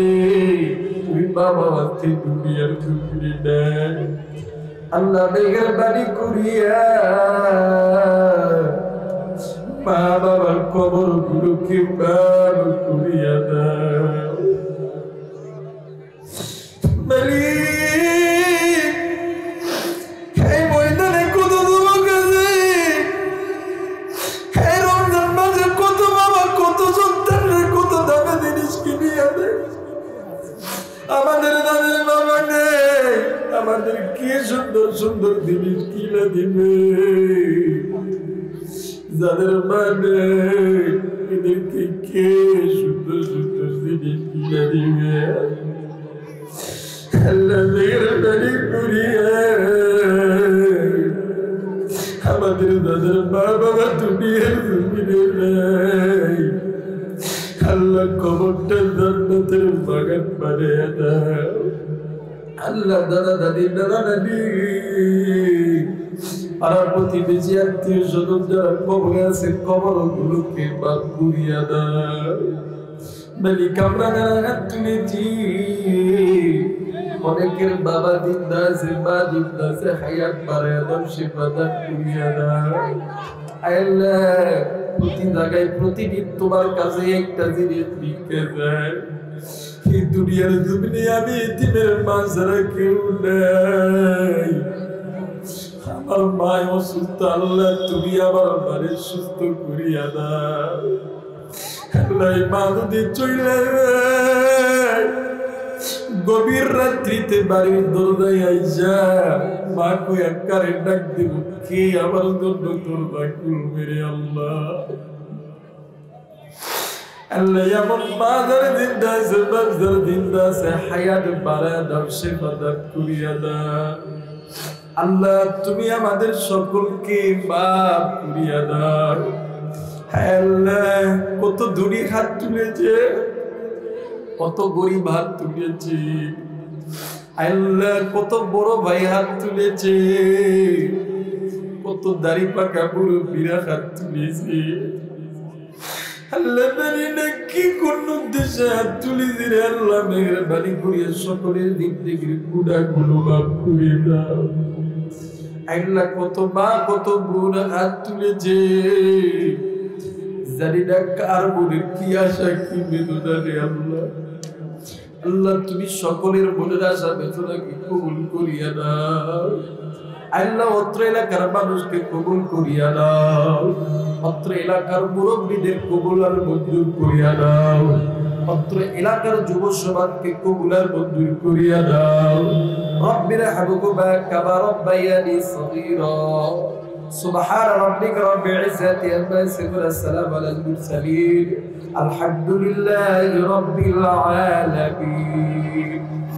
ওই বাবা আছে দুনিয়ার দুঃখিনী নেয় আল্লাহ বেগের বাড়ি করিয়া মা বাবার কবর গুলোকে বার করিয়া দাও এই ময়দানে কত যুবক আছে এই রমজান মাসে কত বাবা কত সন্তানের কত দামে জিনিস কিনিয়া দেয় আমাদের দাদের বাবা নেই আমাদের কি সুন্দর সুন্দর জিনিস কিনে দিবে যাদের মানে এদেরকে কে সুন্দর সুন্দর জিনিস কিনে দিবে আল্লাহ মেহেরবানি করিয়া আমাদের দাদার মা বাবা দুনিয়ার জমিনে নাই আল্লাহ কবরটা জান্নাতের বাগান বানিয়ে দাও আল্লাহ দাদা দাদি আর প্রতিবেশী আত্মীয় স্বজন যারা কবরে আছে কবরগুলোকে মাফ করিয়া দাও। মালিক আমরা হাত তুলেছি, অনেকের বাবা জিন্দা আছে, মা জিন্দা আছে, হায়াত বাড়াইয়া দাও, সেবা দান করিয়া দাও। আল্লাহ প্রতি জায়গায় প্রতিদিন তোমার কাছে একটা জিনিস লিখে যায়, এই দুনিয়ার জমিনে আমি এতিমের মা ছাড়া কেউ নাই। আমার মা অসুস্থ, আল্লাহ তুমি আমার মারে সুস্থ করিয়া দাও। আল্লাহ মা যদি চলে গভীর রাত্রিতে বাড়ির দরজায় আইসা মা কই একবারে ডাক দিব, কে আমার জন্য দরজা খুলবে রে আল্লাহ। আল্লাহ এমন বাজার জিন্দা আছে, বাজার জিন্দা আছে, হায়াত বাড়ায় দাও, সেবা দান করিয়া দাও। আল্লাহ তুমি আমাদের সকলকে মাফ করিয়া দাও। আল্লাহ কত দূরে হাত তুলেছে, কত গরিব হাত তুলেছে, আল্লাহ কত বড় ভাই হাত তুলেছে, কত দাড়ি পাকা বুড়ো বিরা হাত তুলেছে। আল্লাহ জানি না কি কোন উদ্দেশ্যে হাত তুলেছে রে আল্লাহ, মেহেরবানি করিয়া সকলের দিক থেকে গুনাহগুলো মাফ করে দাও। আল্লাহ কত মা কত বোন হাত তুলেছে, জানি না কার বোনের কি আশা কি বেদনা রে আল্লাহ। আল্লাহ তুমি সকলের মনের আশা বেদনাকে কবুল করিয়া দাও। আল্লাহ অত্র এলাকার মানুষকে কবুল করিয়া দাও, অত্র এলাকার মুরব্বীদের কবুল আর মঞ্জুর করিয়া দাও, অত্র এলাকার যুব সমাজকে কবুল আর মঞ্জুর করিয়া দাও। রব্বির হাবকুমা কামা রব্বায়ানি সগীরা। সুবহান রাব্বিকা রাব্বিল ইজ্জাতি আম্মা ইয়াসিফুন, আসসালামু আলাল মুরসালিন, আলহামদুলিল্লাহি রাব্বিল আলামিন।